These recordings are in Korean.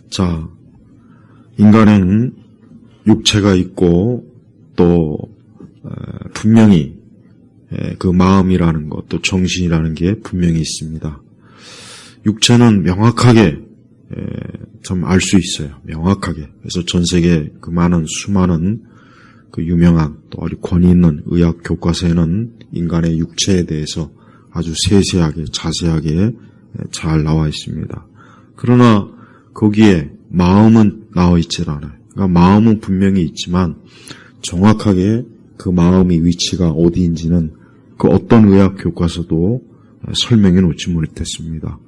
자, 인간은 육체가 있고 또 분명히 그 마음이라는 것, 또 정신이라는 게 분명히 있습니다. 육체는 명확하게 좀 알 수 있어요. 명확하게. 그래서 전 세계 그 수많은 그 유명한 또 아주 권위 있는 의학 교과서에는 인간의 육체에 대해서 아주 세세하게 자세하게 잘 나와 있습니다. 그러나 거기에 마음은 나와 있질 않아요. 그러니까 마음은 분명히 있지만 정확하게 그 마음의 위치가 어디인지는 그 어떤 의학 교과서도 설명해 놓지 못했습니다.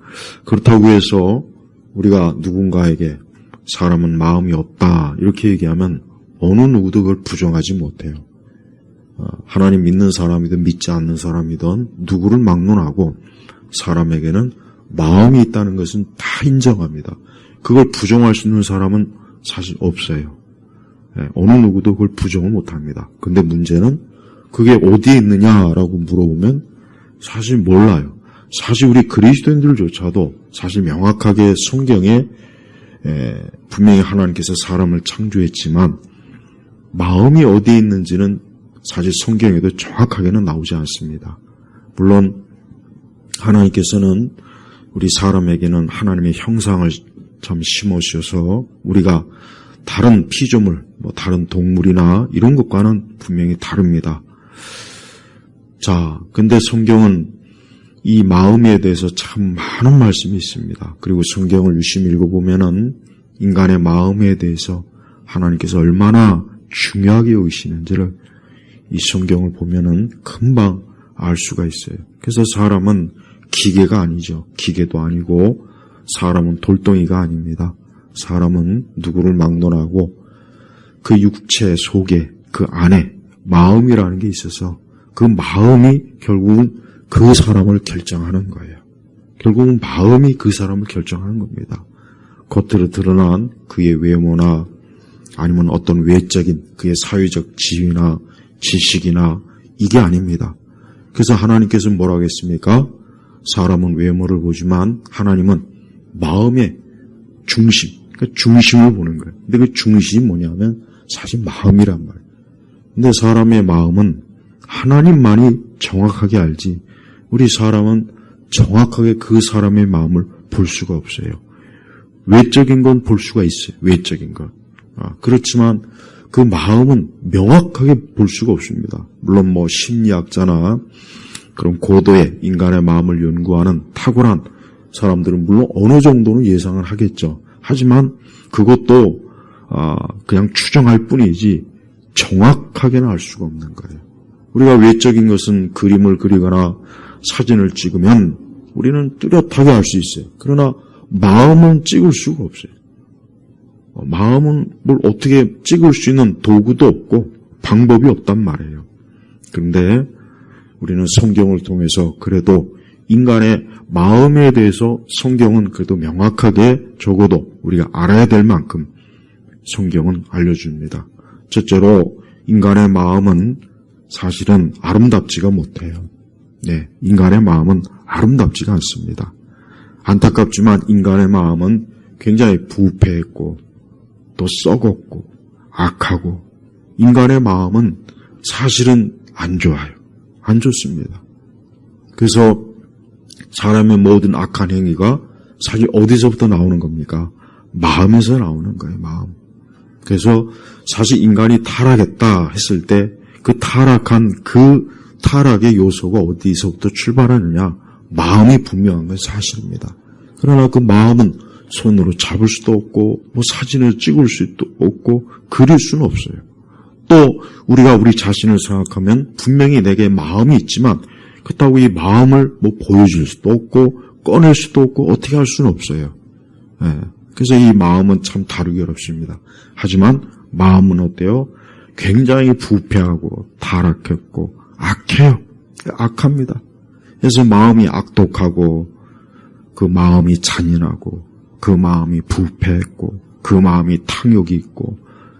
그렇다고 해서 우리가 누군가에게 사람은 마음이 없다 이렇게 얘기하면 어느 누구도 그걸 부정하지 못해요. 하나님 믿는 사람이든 믿지 않는 사람이든 누구를 막론하고 사람에게는 마음이 있다는 것은 다 인정합니다. 그걸 부정할 수 있는 사람은 사실 없어요. 어느 누구도 그걸 부정을 못합니다. 근데 문제는 그게 어디에 있느냐라고 물어보면 사실 몰라요. 사실 우리 그리스도인들조차도 사실 명확하게 성경에 분명히 하나님께서 사람을 창조했지만 마음이 어디에 있는지는 사실 성경에도 정확하게는 나오지 않습니다. 물론 하나님께서는 우리 사람에게는 하나님의 형상을 참 심으셔서 우리가 다른 피조물, 다른 동물이나 이런 것과는 분명히 다릅니다. 자, 근데 성경은 이 마음에 대해서 참 많은 말씀이 있습니다. 그리고 성경을 유심히 읽어보면은 인간의 마음에 대해서 하나님께서 얼마나 중요하게 여기시는지를 이 성경을 보면은 금방 알 수가 있어요. 그래서 사람은 기계가 아니죠. 기계도 아니고 사람은 돌덩이가 아닙니다. 사람은 누구를 막론하고 그 육체 속에 그 안에 마음이라는 게 있어서 그 마음이 결국은 그 사람을 결정하는 거예요. 결국은 마음이 그 사람을 결정하는 겁니다. 겉으로 드러난 그의 외모나 아니면 어떤 외적인 그의 사회적 지위나 지식이나 이게 아닙니다. 그래서 하나님께서 뭐라고 했습니까? 사람은 외모를 보지만 하나님은 마음의 중심, 그러니까 중심을 보는 거예요. 근데 그 중심이 뭐냐면 사실 마음이란 말이에요. 근데 사람의 마음은 하나님만이 정확하게 알지 우리 사람은 정확하게 그 사람의 마음을 볼 수가 없어요. 외적인 건 볼 수가 있어요. 외적인 건. 그렇지만 그 마음은 명확하게 볼 수가 없습니다. 물론 심리학자나 그런 고도의 인간의 마음을 연구하는 탁월한 사람들은 물론 어느 정도는 예상을 하겠죠. 하지만 그것도 그냥 추정할 뿐이지 정확하게는 알 수가 없는 거예요. 우리가 외적인 것은 그림을 그리거나 사진을 찍으면 우리는 뚜렷하게 알 수 있어요. 그러나 마음은 찍을 수가 없어요. 마음은 뭘 어떻게 찍을 수 있는 도구도 없고 방법이 없단 말이에요. 그런데 우리는 성경을 통해서 그래도 인간의 마음에 대해서 성경은 그래도 명확하게 적어도 우리가 알아야 될 만큼 성경은 알려줍니다. 첫째로 인간의 마음은 사실은 아름답지가 못해요. 네, 인간의 마음은 아름답지가 않습니다. 안타깝지만 인간의 마음은 굉장히 부패했고 또 썩었고 악하고 인간의 마음은 사실은 안 좋아요. 안 좋습니다. 그래서 사람의 모든 악한 행위가 사실 어디서부터 나오는 겁니까? 마음에서 나오는 거예요. 마음. 그래서 사실 인간이 타락했다 했을 때 그 타락한 그 타락의 요소가 어디서부터 출발하느냐? 마음이 분명한 건 사실입니다. 그러나 그 마음은 손으로 잡을 수도 없고 사진을 찍을 수도 없고 그릴 수는 없어요. 또 우리가 우리 자신을 생각하면 분명히 내게 마음이 있지만 그렇다고 이 마음을 보여줄 수도 없고 꺼낼 수도 없고 어떻게 할 수는 없어요. 그래서 이 마음은 참 다루기 어렵습니다. 하지만 마음은 어때요? 굉장히 부패하고 타락했고 악해요. 악합니다. 그래서 마음이 악독하고 그 마음이 잔인하고 그 마음이 부패했고 그 마음이 탕욕이 있고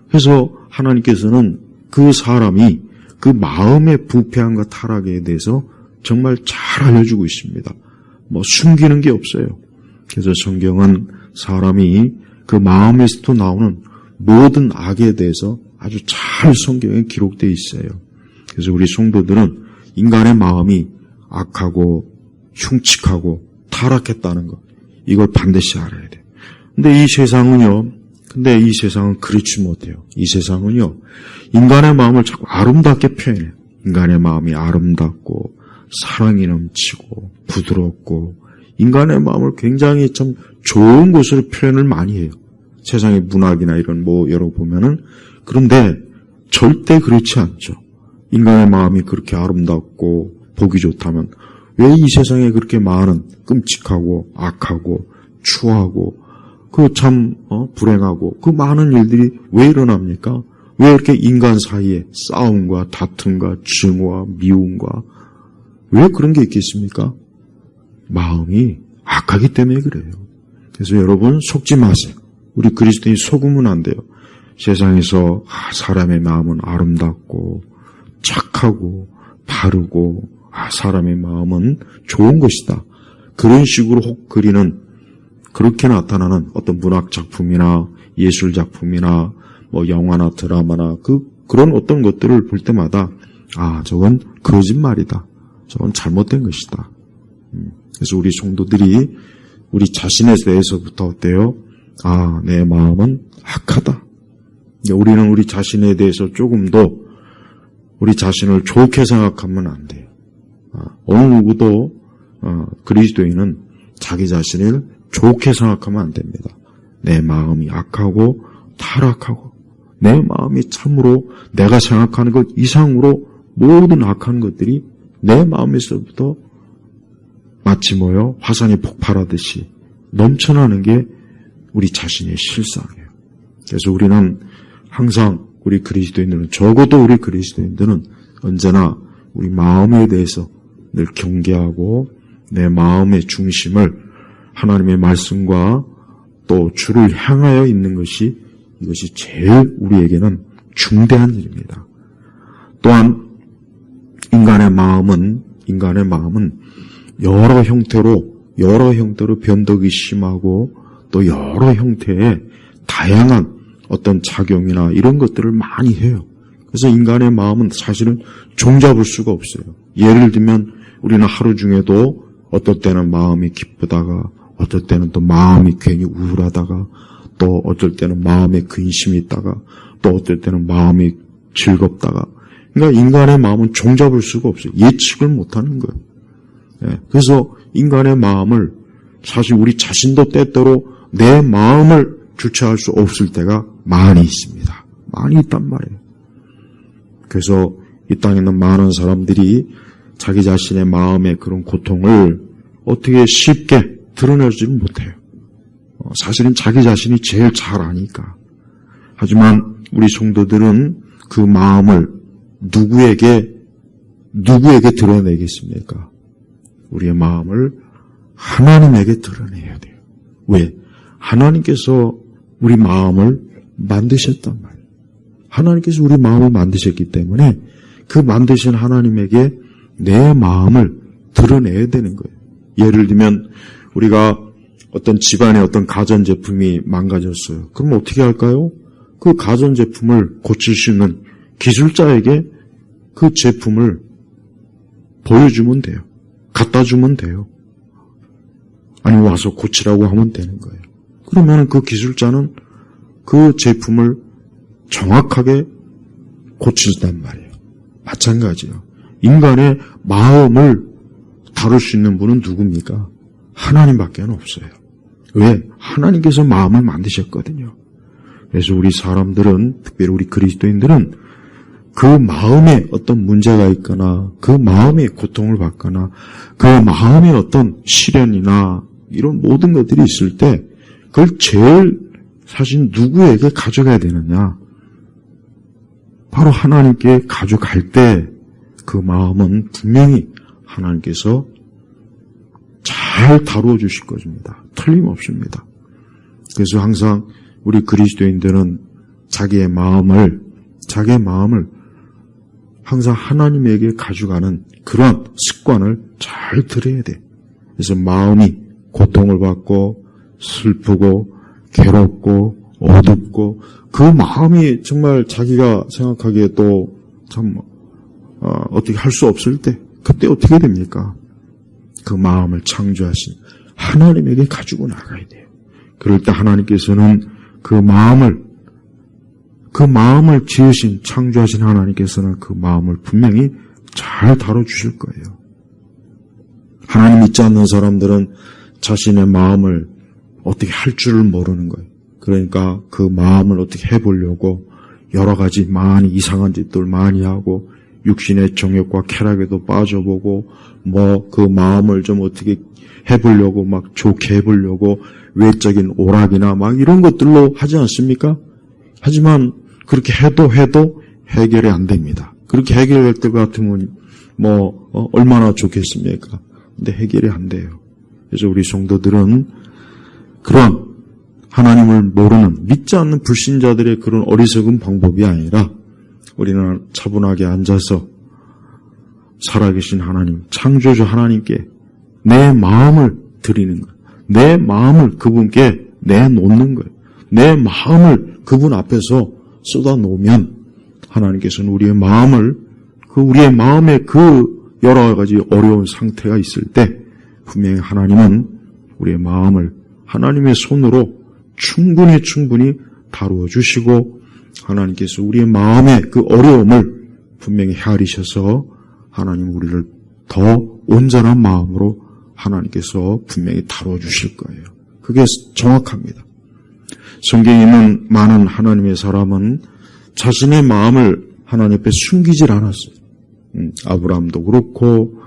그래서 하나님께서는 그 사람이 그 마음의 부패함과 타락에 대해서 정말 잘 알려주고 있습니다. 숨기는 게 없어요. 그래서 성경은 사람이 그 마음에서도 나오는 모든 악에 대해서 아주 잘 성경에 기록되어 있어요. 그래서 우리 성도들은 인간의 마음이 악하고 흉측하고 타락했다는 것, 이걸 반드시 알아야 돼요. 근데 이 세상은 그렇지 못해요. 이 세상은요, 인간의 마음을 자꾸 아름답게 표현해요. 인간의 마음이 아름답고 사랑이 넘치고 부드럽고 인간의 마음을 굉장히 참 좋은 것으로 표현을 많이 해요. 세상의 문학이나 이런 여러 보면은. 그런데 절대 그렇지 않죠. 인간의 마음이 그렇게 아름답고 보기 좋다면 왜 이 세상에 그렇게 많은 끔찍하고 악하고 추하고 불행하고 그 많은 일들이 왜 일어납니까? 왜 이렇게 인간 사이에 싸움과 다툼과 증오와 미움과 왜 그런 게 있겠습니까? 마음이 악하기 때문에 그래요. 그래서 여러분 속지 마세요. 우리 그리스도인이 속으면 안 돼요. 세상에서 사람의 마음은 아름답고 착하고 바르고 사람의 마음은 좋은 것이다. 그런 식으로 혹 그리는, 그렇게 나타나는 어떤 문학 작품이나 예술 작품이나 영화나 드라마나 그런 어떤 것들을 볼 때마다 저건 거짓말이다. 저건 잘못된 것이다. 그래서 우리 성도들이 우리 자신에 대해서부터 어때요? 내 마음은 악하다. 우리는 우리 자신에 대해서 조금 더 우리 자신을 좋게 생각하면 안 돼요. 어느 누구도 그리스도인은 자기 자신을 좋게 생각하면 안 됩니다. 내 마음이 악하고 타락하고 내 마음이 참으로 내가 생각하는 것 이상으로 모든 악한 것들이 내 마음에서부터 마치 화산이 폭발하듯이 넘쳐나는 게 우리 자신의 실상이에요. 그래서 우리는 항상 우리 그리스도인들은, 적어도 우리 그리스도인들은 언제나 우리 마음에 대해서 늘 경계하고 내 마음의 중심을 하나님의 말씀과 또 주를 향하여 있는 것이, 이것이 제일 우리에게는 중대한 일입니다. 또한 인간의 마음은 여러 형태로 변덕이 심하고 또 여러 형태의 다양한 어떤 작용이나 이런 것들을 많이 해요. 그래서 인간의 마음은 사실은 종잡을 수가 없어요. 예를 들면 우리는 하루 중에도 어떨 때는 마음이 기쁘다가 어떨 때는 또 마음이 괜히 우울하다가 또 어떨 때는 마음에 근심이 있다가 또 어떨 때는 마음이 즐겁다가, 그러니까 인간의 마음은 종잡을 수가 없어요. 예측을 못하는 거예요. 그래서 인간의 마음을 사실 우리 자신도 때때로 내 마음을 주체할 수 없을 때가 많이 있습니다. 많이 있단 말이에요. 그래서 이 땅에 있는 많은 사람들이 자기 자신의 마음의 그런 고통을 어떻게 쉽게 드러내지는 못해요. 사실은 자기 자신이 제일 잘 아니까. 하지만 우리 성도들은 그 마음을 누구에게 드러내겠습니까? 우리의 마음을 하나님에게 드러내야 돼요. 왜? 하나님께서 우리 마음을 만드셨단 말이에요. 하나님께서 우리 마음을 만드셨기 때문에 그 만드신 하나님에게 내 마음을 드러내야 되는 거예요. 예를 들면 우리가 어떤 집안의 어떤 가전제품이 망가졌어요. 그럼 어떻게 할까요? 그 가전제품을 고칠 수 있는 기술자에게 그 제품을 보여주면 돼요. 갖다 주면 돼요. 아니면 와서 고치라고 하면 되는 거예요. 그러면 그 기술자는 그 제품을 정확하게 고치단 말이에요. 마찬가지예요. 인간의 마음을 다룰 수 있는 분은 누굽니까? 하나님밖에 없어요. 왜? 하나님께서 마음을 만드셨거든요. 그래서 우리 사람들은, 특별히 우리 그리스도인들은 그 마음에 어떤 문제가 있거나 그 마음에 고통을 받거나 그 마음에 어떤 시련이나 이런 모든 것들이 있을 때 그걸 제일 사실 누구에게 가져가야 되느냐? 바로 하나님께 가져갈 때 그 마음은 분명히 하나님께서 잘 다루어 주실 것입니다. 틀림없습니다. 그래서 항상 우리 그리스도인들은 자기의 마음을 항상 하나님에게 가져가는 그런 습관을 잘 들여야 돼. 그래서 마음이 고통을 받고 슬프고 괴롭고 어둡고 그 마음이 정말 자기가 생각하기에 또 참 어떻게 할 수 없을 때 그때 어떻게 됩니까? 그 마음을 창조하신 하나님에게 가지고 나가야 돼요. 그럴 때 하나님께서는 그 마음을 지으신 창조하신 하나님께서는 그 마음을 분명히 잘 다뤄주실 거예요. 하나님 믿지 않는 사람들은 자신의 마음을 어떻게 할 줄을 모르는 거예요. 그러니까 그 마음을 어떻게 해보려고 여러 가지 많이 이상한 짓들 많이 하고 육신의 정욕과 쾌락에도 빠져보고 그 마음을 좀 어떻게 해보려고 막 좋게 해보려고 외적인 오락이나 막 이런 것들로 하지 않습니까? 하지만 그렇게 해도 해결이 안 됩니다. 그렇게 해결할 때 같으면 얼마나 좋겠습니까? 근데 해결이 안 돼요. 그래서 우리 성도들은 그런 하나님을 모르는 믿지 않는 불신자들의 그런 어리석은 방법이 아니라 우리는 차분하게 앉아서 살아계신 하나님, 창조주 하나님께 내 마음을 드리는 거예요. 내 마음을 그분께 내놓는 거예요. 내 마음을 그분 앞에서 쏟아놓으면 하나님께서는 우리의 마음의 그 여러 가지 어려운 상태가 있을 때 분명히 하나님은 우리의 마음을 하나님의 손으로 충분히 다루어 주시고 하나님께서 우리의 마음의 그 어려움을 분명히 헤아리셔서 하나님 우리를 더 온전한 마음으로 하나님께서 분명히 다루어 주실 거예요. 그게 정확합니다. 성경에 있는 많은 하나님의 사람은 자신의 마음을 하나님 앞에 숨기질 않았어요. 아브라함도 그렇고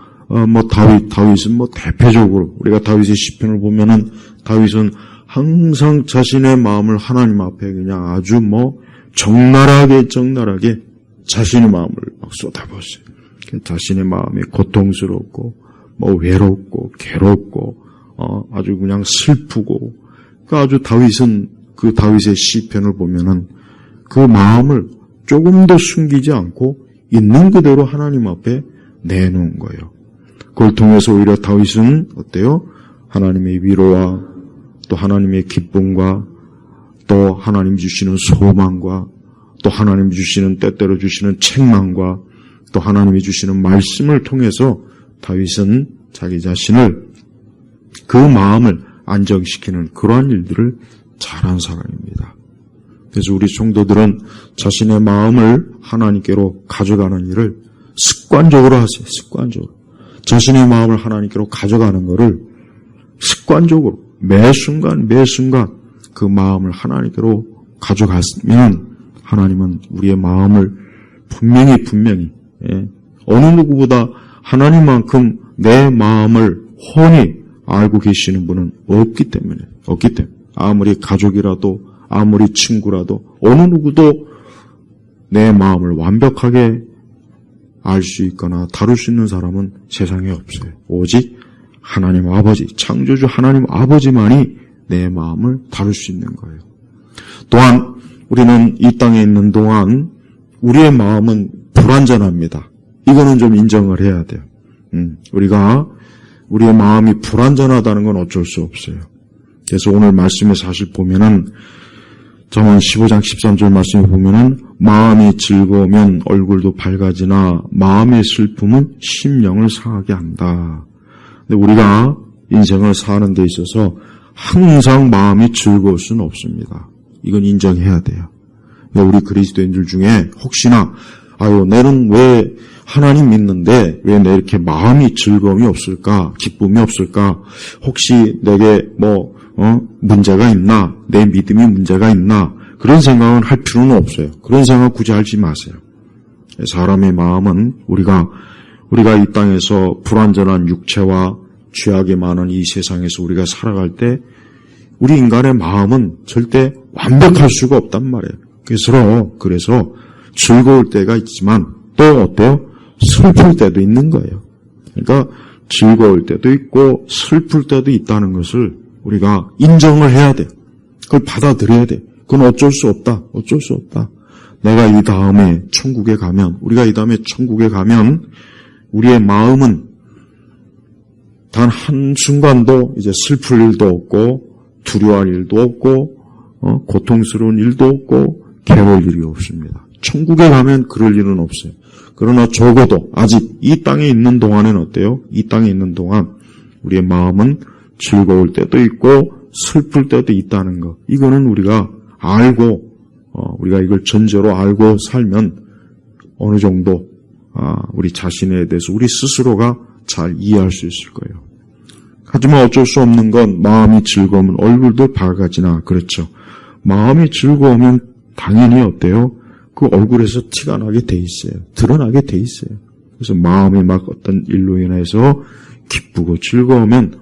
다윗은 대표적으로 우리가 다윗의 시편을 보면은 다윗은 항상 자신의 마음을 하나님 앞에 그냥 아주 적나라하게 자신의 마음을 막 쏟아부었어요. 자신의 마음이 고통스럽고 외롭고 괴롭고 아주 그냥 슬프고 아주 그 다윗의 시편을 보면은 그 마음을 조금도 숨기지 않고 있는 그대로 하나님 앞에 내놓은 거예요. 그걸 통해서 오히려 다윗은 어때요? 하나님의 위로와 또 하나님의 기쁨과 또 하나님 주시는 소망과 또 하나님 주시는 때때로 주시는 책망과 또 하나님이 주시는 말씀을 통해서 다윗은 자기 자신을 그 마음을 안정시키는 그러한 일들을 잘한 사람입니다. 그래서 우리 성도들은 자신의 마음을 하나님께로 가져가는 일을 습관적으로 하세요. 습관적으로. 자신의 마음을 하나님께로 가져가는 것을 습관적으로 매 순간 그 마음을 하나님께로 가져갔으면 하나님은 우리의 마음을 분명히 어느 누구보다 하나님만큼 내 마음을 훤히 알고 계시는 분은 없기 때문에 아무리 가족이라도 아무리 친구라도 어느 누구도 내 마음을 완벽하게 알 수 있거나 다룰 수 있는 사람은 세상에 없어요. 오직 하나님 아버지, 창조주 하나님 아버지만이 내 마음을 다룰 수 있는 거예요. 또한 우리는 이 땅에 있는 동안 우리의 마음은 불완전합니다. 이거는 좀 인정을 해야 돼요. 우리가 우리의 마음이 불완전하다는 건 어쩔 수 없어요. 그래서 오늘 말씀에 사실 보면은 잠언 15장 13절 말씀에 보면은 마음이 즐거우면 얼굴도 밝아지나 마음의 슬픔은 심령을 상하게 한다. 근데 우리가 인생을 사는 데 있어서 항상 마음이 즐거울 수는 없습니다. 이건 인정해야 돼요. 우리 그리스도인들 중에 혹시나 나는 왜 하나님 믿는데 왜 내 이렇게 마음이 즐거움이 없을까? 기쁨이 없을까? 혹시 내게 문제가 있나? 내 믿음이 문제가 있나? 그런 생각은 할 필요는 없어요. 그런 생각 굳이 하지 마세요. 사람의 마음은 우리가 이 땅에서 불완전한 육체와 죄악이 많은 이 세상에서 우리가 살아갈 때 우리 인간의 마음은 절대 완벽할 수가 없단 말이에요. 그래서 즐거울 때가 있지만 또 어때요? 슬플 때도 있는 거예요. 그러니까 즐거울 때도 있고 슬플 때도 있다는 것을 우리가 인정을 해야 돼. 그걸 받아들여야 돼. 그건 어쩔 수 없다. 우리가 이 다음에 천국에 가면 우리의 마음은 단 한순간도 이제 슬플 일도 없고 두려워할 일도 없고 고통스러운 일도 없고 괴로울 일이 없습니다. 천국에 가면 그럴 일은 없어요. 그러나 적어도 아직 이 땅에 있는 동안은 어때요? 이 땅에 있는 동안 우리의 마음은 즐거울 때도 있고 슬플 때도 있다는 것. 이거는 우리가 알고 우리가 이걸 전제로 알고 살면 어느 정도 우리 자신에 대해서 우리 스스로가 잘 이해할 수 있을 거예요. 하지만 어쩔 수 없는 건 마음이 즐거우면 얼굴도 밝아지나 그렇죠. 마음이 즐거우면 당연히 어때요? 그 얼굴에서 티가 나게 돼 있어요. 드러나게 돼 있어요. 그래서 마음이 막 어떤 일로 인해서 기쁘고 즐거우면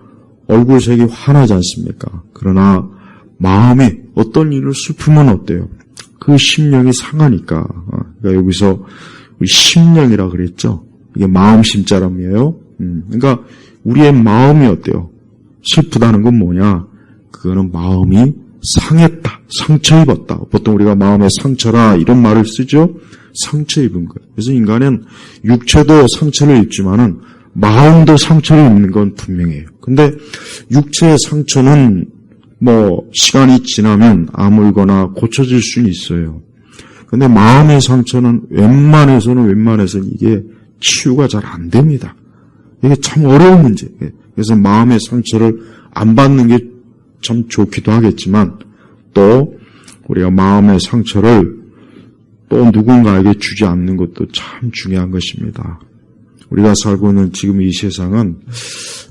얼굴색이 환하지 않습니까? 그러나 마음이 어떤 일을 슬프면 어때요? 그 심령이 상하니까. 그러니까 여기서 우리 심령이라 그랬죠? 이게 마음 심자람이에요. 그러니까 우리의 마음이 어때요? 슬프다는 건 뭐냐? 그거는 마음이 상했다. 상처 입었다. 보통 우리가 마음에 상처라 이런 말을 쓰죠. 상처 입은 거예요. 그래서 인간은 육체도 상처를 입지만은 마음도 상처를 입는 건 분명해요. 근데 육체의 상처는 시간이 지나면 아물거나 고쳐질 수는 있어요. 근데 마음의 상처는 웬만해서는 이게 치유가 잘 안 됩니다. 이게 참 어려운 문제예요. 그래서 마음의 상처를 안 받는 게 참 좋기도 하겠지만 또 우리가 마음의 상처를 또 누군가에게 주지 않는 것도 참 중요한 것입니다. 우리가 살고 있는 지금 이 세상은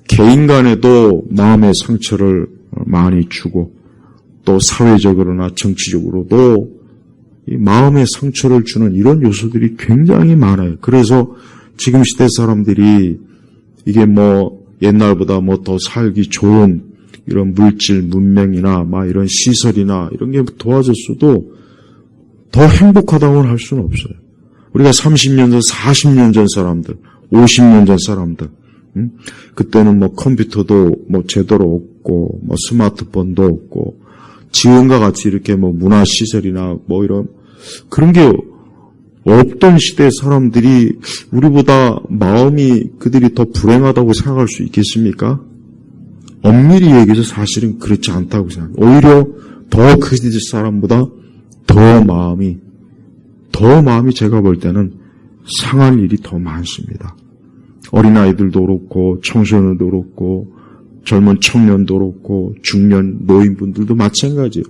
개인 간에도 마음의 상처를 많이 주고 또 사회적으로나 정치적으로도 이 마음의 상처를 주는 이런 요소들이 굉장히 많아요. 그래서 지금 시대 사람들이 이게 옛날보다 더 살기 좋은 이런 물질, 문명이나 이런 시설이나 이런 게 도와줬어도 더 행복하다고는 할 수는 없어요. 우리가 30년 전, 40년 전 사람들, 50년 전 사람들, 그때는 컴퓨터도 제대로 없고, 스마트폰도 없고, 지금과 같이 이렇게 문화시설이나 이런, 그런 게 없던 시대 사람들이 우리보다 마음이 그들이 더 불행하다고 생각할 수 있겠습니까? 엄밀히 얘기해서 사실은 그렇지 않다고 생각해요. 오히려 더 그 시대 사람보다 더 마음이 제가 볼 때는 상할 일이 더 많습니다. 어린아이들도 그렇고 청소년도 그렇고 젊은 청년도 그렇고 중년 노인분들도 마찬가지예요.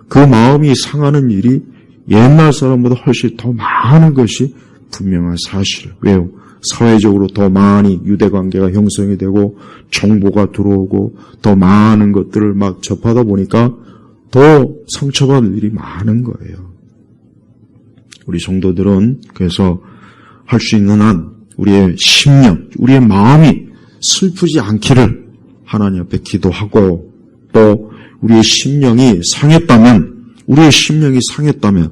그 마음이 상하는 일이 옛날 사람보다 훨씬 더 많은 것이 분명한 사실. 왜요? 사회적으로 더 많이 유대관계가 형성이 되고 정보가 들어오고 더 많은 것들을 접하다 보니까 더 상처받을 일이 많은 거예요. 우리 성도들은 그래서 할 수 있는 한 우리의 심령, 우리의 마음이 슬프지 않기를 하나님 앞에 기도하고 또 우리의 심령이 상했다면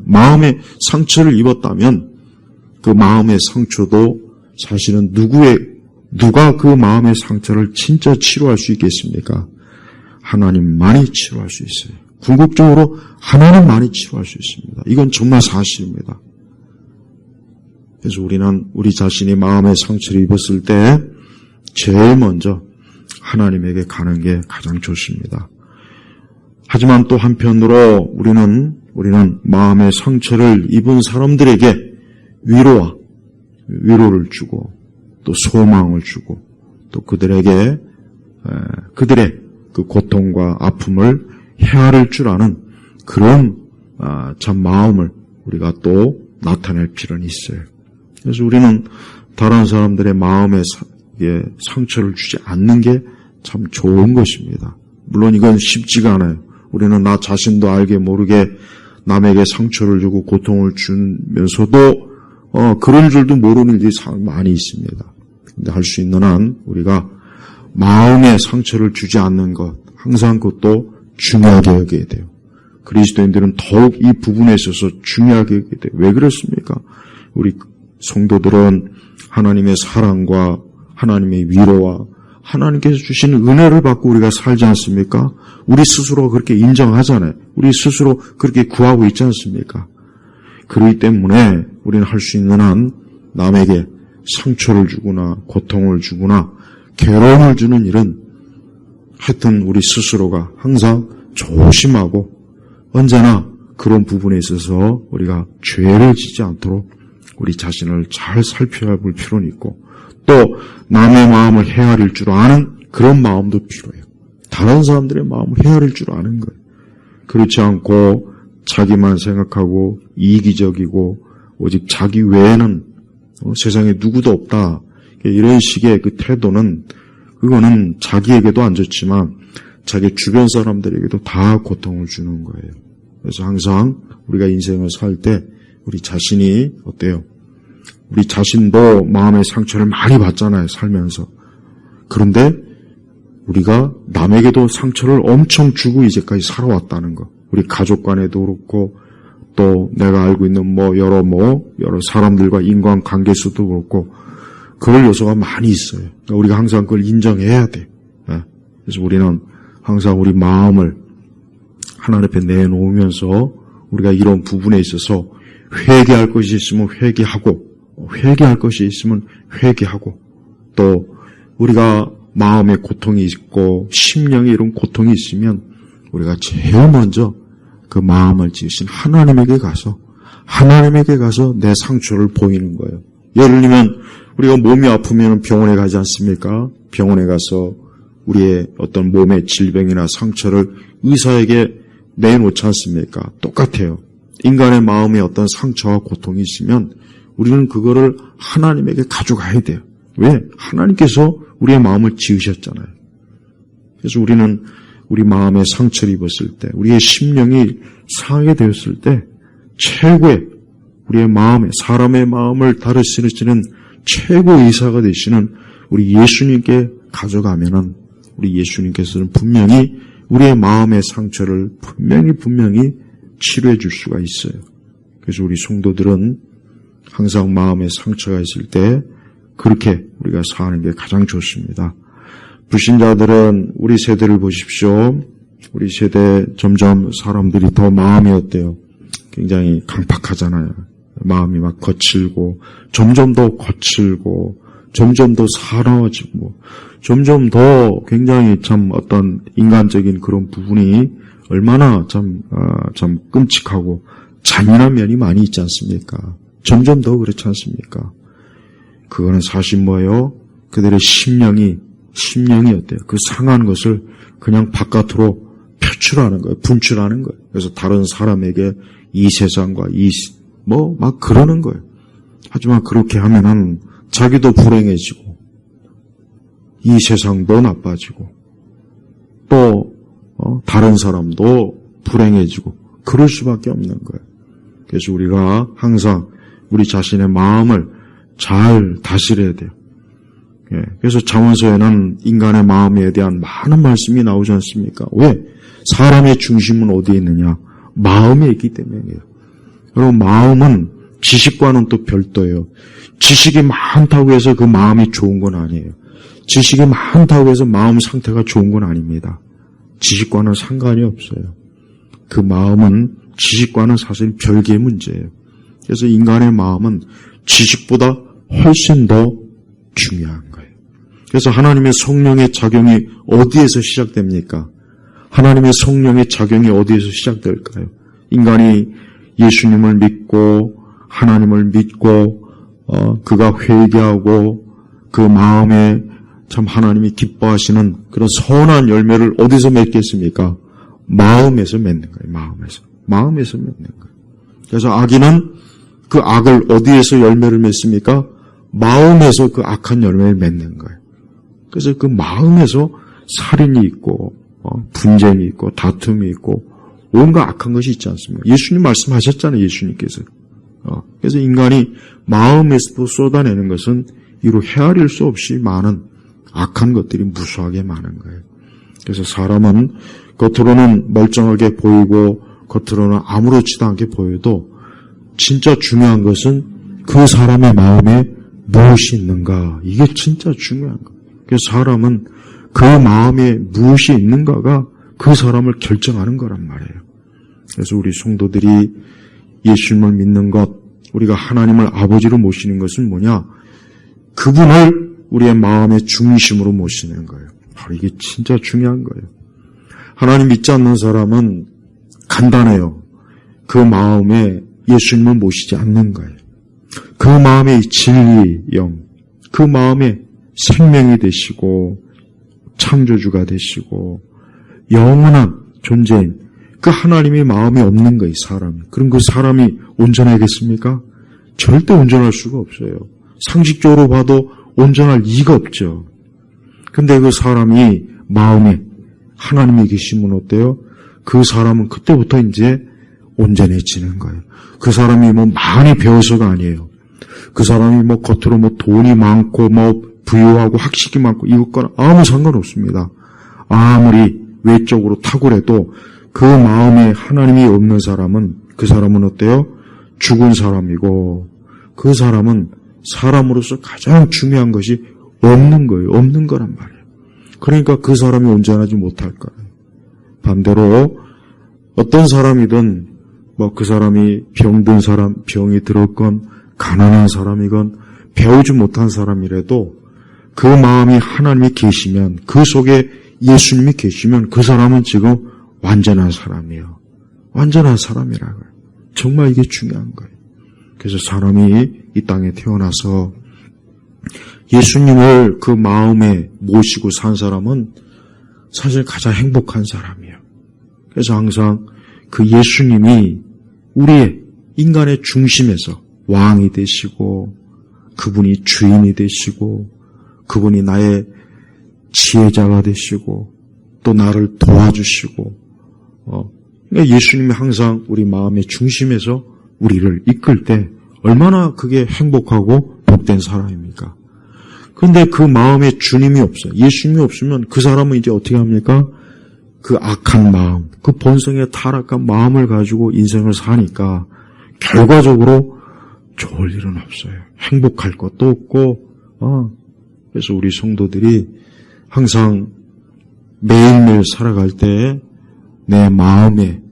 마음의 상처를 입었다면 그 마음의 상처도 사실은 누가 그 마음의 상처를 진짜 치료할 수 있겠습니까? 하나님만이 치료할 수 있어요. 궁극적으로 하나님만이 치료할 수 있습니다. 이건 정말 사실입니다. 그래서 우리는 우리 자신이 마음의 상처를 입었을 때 제일 먼저 하나님에게 가는 게 가장 좋습니다. 하지만 또 한편으로 우리는 마음의 상처를 입은 사람들에게 위로를 주고 또 소망을 주고 또 그들에게 그들의 그 고통과 아픔을 헤아릴 줄 아는 그런 참 마음을 우리가 또 나타낼 필요는 있어요. 그래서 우리는 다른 사람들의 마음에 상처를 주지 않는 게 참 좋은 것입니다. 물론 이건 쉽지가 않아요. 우리는 나 자신도 알게 모르게 남에게 상처를 주고 고통을 주면서도 그럴 줄도 모르는 일이 많이 있습니다. 근데 할 수 있는 한 우리가 마음에 상처를 주지 않는 것 항상 그것도 중요하게 여겨야 돼요. 그리스도인들은 더욱 이 부분에 있어서 중요하게 여겨야 돼요. 왜 그렇습니까? 우리 성도들은 하나님의 사랑과 하나님의 위로와 하나님께서 주시는 은혜를 받고 우리가 살지 않습니까? 우리 스스로 그렇게 인정하잖아요. 우리 스스로 그렇게 구하고 있지 않습니까? 그렇기 때문에 우리는 할 수 있는 한 남에게 상처를 주거나 고통을 주거나 괴로움을 주는 일은 하여튼 우리 스스로가 항상 조심하고 언제나 그런 부분에 있어서 우리가 죄를 짓지 않도록 우리 자신을 잘 살펴볼 필요는 있고, 또 남의 마음을 헤아릴 줄 아는 그런 마음도 필요해요. 다른 사람들의 마음을 헤아릴 줄 아는 거예요. 그렇지 않고 자기만 생각하고 이기적이고 오직 자기 외에는 세상에 누구도 없다, 이런 식의 그 태도는, 그거는 자기에게도 안 좋지만 자기 주변 사람들에게도 다 고통을 주는 거예요. 그래서 항상 우리가 인생을 살 때 우리 자신이 어때요? 우리 자신도 마음의 상처를 많이 받잖아요, 살면서. 그런데 우리가 남에게도 상처를 엄청 주고 이제까지 살아왔다는 거. 우리 가족 간에도 그렇고, 또 내가 알고 있는 여러 사람들과 인간관계에서도 그렇고, 그럴 요소가 많이 있어요. 그러니까 우리가 항상 그걸 인정해야 돼. 그래서 우리는 항상 우리 마음을 하나님 앞에 내놓으면서 우리가 이런 부분에 있어서 회개할 것이 있으면 회개하고, 회개할 것이 있으면 회개하고, 또 우리가 마음에 고통이 있고 심령에 이런 고통이 있으면 우리가 제일 먼저 그 마음을 지으신 하나님에게 가서 내 상처를 보이는 거예요. 예를 들면 우리가 몸이 아프면 병원에 가지 않습니까? 병원에 가서 우리의 어떤 몸의 질병이나 상처를 의사에게 내놓지 않습니까? 똑같아요. 인간의 마음에 어떤 상처와 고통이 있으면 우리는 그거를 하나님에게 가져가야 돼요. 왜? 하나님께서 우리의 마음을 지으셨잖아요. 그래서 우리는 우리 마음에 상처를 입었을 때, 우리의 심령이 상하게 되었을 때 최고의 우리의 마음에, 사람의 마음을 다루시는 최고의 의사가 되시는 우리 예수님께 가져가면은 우리 예수님께서는 분명히 우리의 마음의 상처를 분명히 치료해 줄 수가 있어요. 그래서 우리 성도들은 항상 마음에 상처가 있을 때 그렇게 우리가 사는 게 가장 좋습니다. 불신자들은 우리 세대를 보십시오. 우리 세대 점점 사람들이 더 마음이 어때요? 굉장히 강팍하잖아요. 마음이 막 거칠고, 점점 더 거칠고, 점점 더 사나워지고, 점점 더 굉장히 참 어떤 인간적인 그런 부분이 얼마나 참 끔찍하고 잔인한 면이 많이 있지 않습니까? 점점 더 그렇지 않습니까? 그거는 사실 뭐예요? 그들의 심령이 어때요? 그 상한 것을 그냥 바깥으로 표출하는 거예요. 분출하는 거예요. 그래서 다른 사람에게 이 세상과 막 그러는 거예요. 하지만 그렇게 하면은 자기도 불행해지고, 이 세상도 나빠지고, 또 다른 사람도 불행해지고, 그럴 수밖에 없는 거예요. 그래서 우리가 항상 우리 자신의 마음을 잘 다스려야 돼요. 그래서 잠언서에는 인간의 마음에 대한 많은 말씀이 나오지 않습니까? 왜? 사람의 중심은 어디에 있느냐? 마음에 있기 때문이에요. 여러분, 마음은 지식과는 또 별도예요. 지식이 많다고 해서 그 마음이 좋은 건 아니에요. 지식이 많다고 해서 마음 상태가 좋은 건 아닙니다. 지식과는 상관이 없어요. 그 마음은 지식과는 사실 별개의 문제예요. 그래서 인간의 마음은 지식보다 훨씬 더 중요한 거예요. 그래서 하나님의 성령의 작용이 어디에서 시작됩니까? 하나님의 성령의 작용이 어디에서 시작될까요? 인간이 예수님을 믿고 하나님을 믿고 그가 회개하고 그 마음에 참 하나님이 기뻐하시는 그런 선한 열매를 어디서 맺겠습니까? 마음에서 맺는 거예요. 마음에서 맺는 거예요. 그래서 악인은 그 악을 어디에서 열매를 맺습니까? 마음에서 그 악한 열매를 맺는 거예요. 그래서 그 마음에서 살인이 있고 분쟁이 있고 다툼이 있고 온갖 악한 것이 있지 않습니까? 예수님 말씀하셨잖아요. 예수님께서. 그래서 인간이 마음에서 쏟아내는 것은 이로 헤아릴 수 없이 많은 악한 것들이 무수하게 많은 거예요. 그래서 사람은 겉으로는 멀쩡하게 보이고 겉으로는 아무렇지도 않게 보여도 진짜 중요한 것은 그 사람의 마음에 무엇이 있는가, 이게 진짜 중요한 거예요. 그래서 사람은 그 마음에 무엇이 있는가가 그 사람을 결정하는 거란 말이에요. 그래서 우리 성도들이 예수님을 믿는 것, 우리가 하나님을 아버지로 모시는 것은 뭐냐? 그분을 우리의 마음의 중심으로 모시는 거예요. 바로 이게 진짜 중요한 거예요. 하나님 믿지 않는 사람은 간단해요. 그 마음에 예수님을 모시지 않는 거예요. 그 마음에 진리 영, 그 마음에 생명이 되시고 창조주가 되시고 영원한 존재인 그 하나님의 마음이 없는 거예요, 사람이. 그럼 그 사람이 온전하겠습니까? 절대 온전할 수가 없어요. 상식적으로 봐도 온전할 리가 없죠. 근데 그 사람이 마음에 하나님이 계시면 어때요? 그 사람은 그때부터 이제 온전해지는 거예요. 그 사람이 뭐 많이 배워서가 아니에요. 그 사람이 뭐 겉으로 뭐 돈이 많고 뭐 부유하고 학식이 많고 이것과는 아무 상관없습니다. 아무리 외적으로 탁월해도 그 마음에 하나님이 없는 사람은 그 사람은 어때요? 죽은 사람이고 그 사람은 사람으로서 가장 중요한 것이 없는 거예요. 없는 거란 말이에요. 그러니까 그 사람이 온전하지 못할 거예요. 반대로 어떤 사람이든 뭐 그 사람이 병든 사람, 병이 들었건 가난한 사람이건 배우지 못한 사람이라도 그 마음이 하나님이 계시면 그 속에 예수님이 계시면 그 사람은 지금 완전한 사람이에요. 완전한 사람이라고요. 정말 이게 중요한 거예요. 그래서 사람이 이 땅에 태어나서 예수님을 그 마음에 모시고 산 사람은 사실 가장 행복한 사람이에요. 그래서 항상 그 예수님이 우리의 인간의 중심에서 왕이 되시고 그분이 주인이 되시고 그분이 나의 지혜자가 되시고 또 나를 도와주시고 그러니까 예수님이 항상 우리 마음의 중심에서 우리를 이끌 때 얼마나 그게 행복하고 복된 사람입니까? 그런데 그 마음에 주님이 없어요. 예수님이 없으면 그 사람은 이제 어떻게 합니까? 그 악한 마음, 그 본성의 타락한 마음을 가지고 인생을 사니까 결과적으로 좋을 일은 없어요. 행복할 것도 없고 그래서 우리 성도들이 항상 매일매일 살아갈 때 내 마음의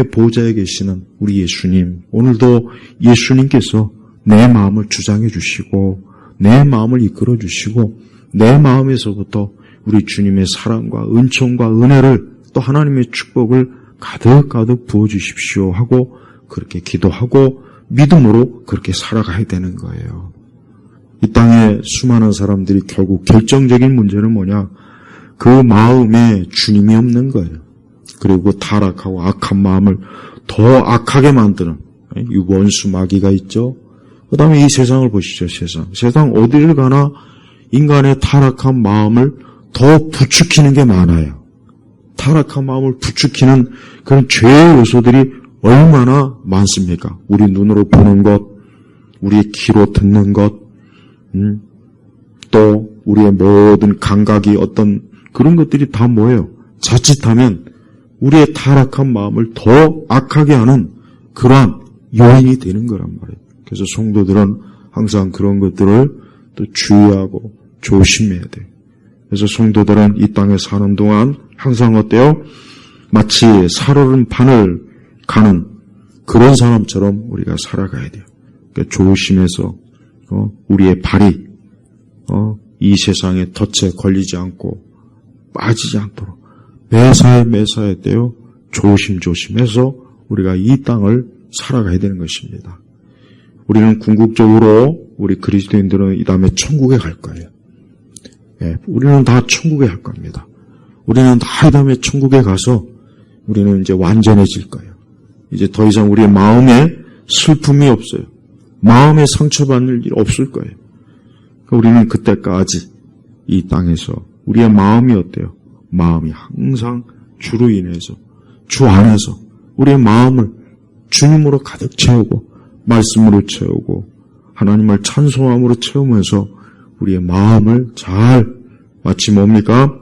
보좌에 계시는 우리 예수님, 오늘도 예수님께서 내 마음을 주장해 주시고 내 마음을 이끌어 주시고 내 마음에서부터 우리 주님의 사랑과 은총과 은혜를 또 하나님의 축복을 가득가득 부어주십시오 하고 그렇게 기도하고 믿음으로 그렇게 살아가야 되는 거예요. 이 땅에 수많은 사람들이 결국 결정적인 문제는 뭐냐? 그 마음에 주님이 없는 거예요. 그리고 타락하고 악한 마음을 더 악하게 만드는 이 원수 마귀가 있죠. 그 다음에 이 세상을 보시죠. 세상 어디를 가나 인간의 타락한 마음을 더 부추기는 게 많아요. 타락한 마음을 부추기는 그런 죄의 요소들이 얼마나 많습니까? 우리 눈으로 보는 것, 우리의 귀로 듣는 것, 또 우리의 모든 감각이 어떤 그런 것들이 다 뭐예요? 자칫하면 우리의 타락한 마음을 더 악하게 하는 그러한 요인이 되는 거란 말이에요. 그래서 성도들은 항상 그런 것들을 또 주의하고 조심해야 돼요. 그래서 성도들은 이 땅에 사는 동안 항상 어때요? 마치 살얼음 판을 가는 그런 사람처럼 우리가 살아가야 돼요. 그러니까 조심해서 우리의 발이 이 세상의 덫에 걸리지 않고 빠지지 않도록 매사에 때요 조심해서 우리가 이 땅을 살아가야 되는 것입니다. 우리는 궁극적으로 우리 그리스도인들은 이 다음에 천국에 갈 거예요. 예, 우리는 다 천국에 갈 겁니다. 우리는 다 이 다음에 천국에 가서 우리는 이제 완전해질 거예요. 이제 더 이상 우리의 마음에 슬픔이 없어요. 마음에 상처받을 일 없을 거예요. 우리는 그때까지 이 땅에서 우리의 마음이 어때요? 마음이 항상 주로 인해서 주 안에서 우리의 마음을 주님으로 가득 채우고 말씀으로 채우고 하나님을 찬송함으로 채우면서 우리의 마음을 잘 마치 뭡니까?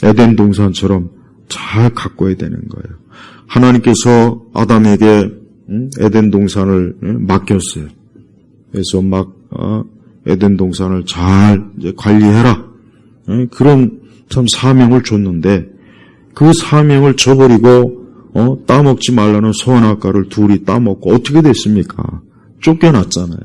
에덴 동산처럼 잘 가꿔야 되는 거예요. 하나님께서 아담에게 에덴 동산을 맡겼어요. 그래서 에덴 동산을 잘 이제 관리해라. 그런 참 사명을 줬는데 그 사명을 저버리고 따먹지 말라는 선악과를 둘이 따먹고 어떻게 됐습니까? 쫓겨났잖아요.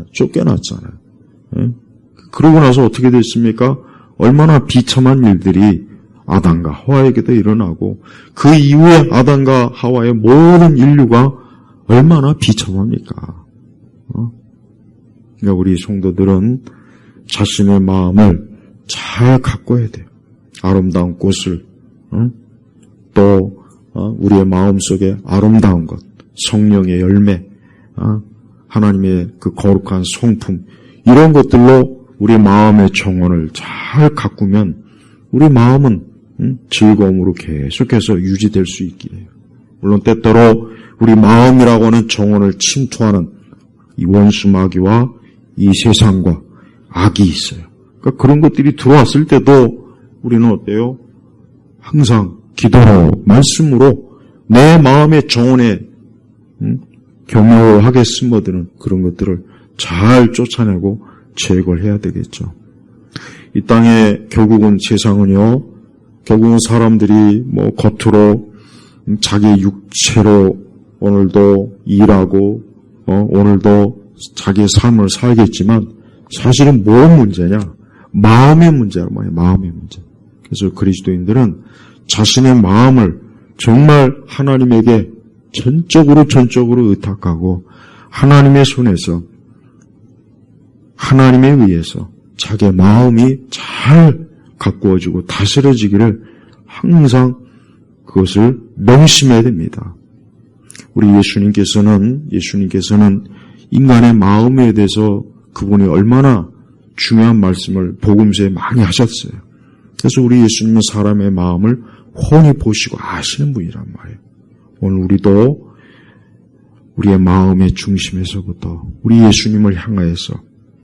그러고 나서 어떻게 됐습니까? 얼마나 비참한 일들이 아담과 하와에게도 일어나고 그 이후에 아담과 하와의 모든 인류가 얼마나 비참합니까? 그러니까 우리 성도들은 자신의 마음을 잘 가꿔야 돼요. 아름다운 꽃을 또 우리의 마음속에 아름다운 것, 성령의 열매, 하나님의 그 거룩한 성품, 이런 것들로 우리 마음의 정원을 잘 가꾸면 우리 마음은 즐거움으로 계속해서 유지될 수 있게 해요. 물론 때때로 우리 마음이라고 하는 정원을 침투하는 이 원수 마귀와 이 세상과 악이 있어요. 그러니까 그런 것들이 들어왔을 때도 우리는 어때요? 항상 기도로, 말씀으로 내 마음의 정원에 교묘하게 숨어드는 그런 것들을 잘 쫓아내고 제거를 해야 되겠죠. 이 땅에 결국은 세상은요, 결국은 사람들이 겉으로 자기 육체로 오늘도 일하고 오늘도 자기의 삶을 살겠지만 사실은 뭔 문제냐? 마음의 문제란 말이에요. 마음의 문제. 그래서 그리스도인들은 자신의 마음을 정말 하나님에게 전적으로 의탁하고 하나님의 손에서 하나님에 의해서 자기의 마음이 잘 가꾸어지고 다스려지기를 항상 그것을 명심해야 됩니다. 우리 예수님께서는 인간의 마음에 대해서 그분이 얼마나 중요한 말씀을 복음서에 많이 하셨어요. 그래서 우리 예수님은 사람의 마음을 훤히 보시고 아시는 분이란 말이에요. 오늘 우리도 우리의 마음의 중심에서부터 우리 예수님을 향하여서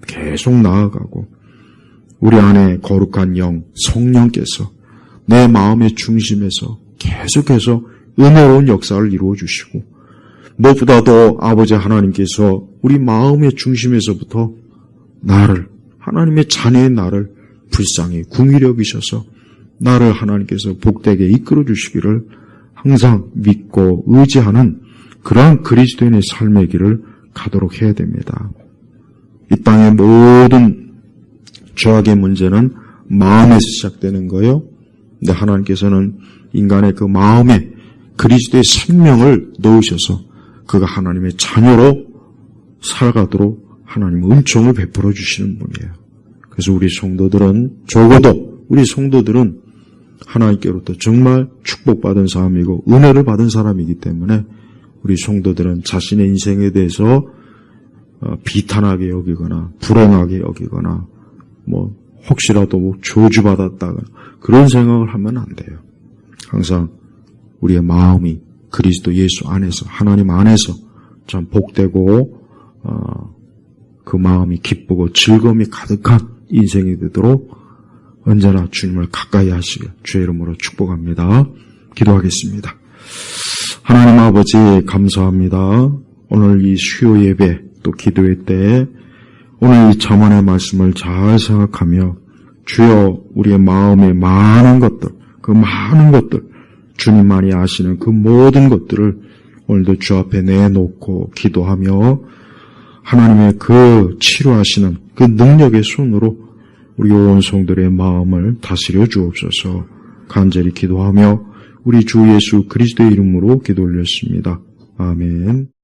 계속 나아가고 우리 안에 거룩한 영, 성령께서 내 마음의 중심에서 계속해서 은혜로운 역사를 이루어 주시고 무엇보다도 아버지 하나님께서 우리 마음의 중심에서부터 나를, 하나님의 자녀의 나를 불쌍히 궁히 여기셔서 나를 하나님께서 복되게 이끌어 주시기를 항상 믿고 의지하는 그러한 그리스도인의 삶의 길을 가도록 해야 됩니다. 이 땅의 모든 죄악의 문제는 마음에서 시작되는 거예요. 근데 하나님께서는 인간의 그 마음에 그리스도의 생명을 넣으셔서 그가 하나님의 자녀로 살아가도록 하나님 은총을 베풀어 주시는 분이에요. 그래서 우리 성도들은 적어도 우리 성도들은 하나님께로부터 정말 축복받은 사람이고 은혜를 받은 사람이기 때문에 우리 성도들은 자신의 인생에 대해서 비탄하게 여기거나 불행하게 여기거나 혹시라도 저주받았다거나 그런 생각을 하면 안 돼요. 항상 우리의 마음이 그리스도 예수 안에서 하나님 안에서 참 복되고 그 마음이 기쁘고 즐거움이 가득한 인생이 되도록 언제나 주님을 가까이 하시길 주의 이름으로 축복합니다. 기도하겠습니다. 하나님 아버지 감사합니다. 오늘 이 수요 예배 또 기도회 때 오늘 이 잠언의 말씀을 잘 생각하며 주여 우리의 마음의 많은 것들 그 많은 것들 주님만이 아시는 그 모든 것들을 오늘도 주 앞에 내놓고 기도하며 하나님의 그 치료하시는 그 능력의 손으로 우리 온 성들의 마음을 다스려 주옵소서. 간절히 기도하며 우리 주 예수 그리스도의 이름으로 기도 올렸습니다. 아멘.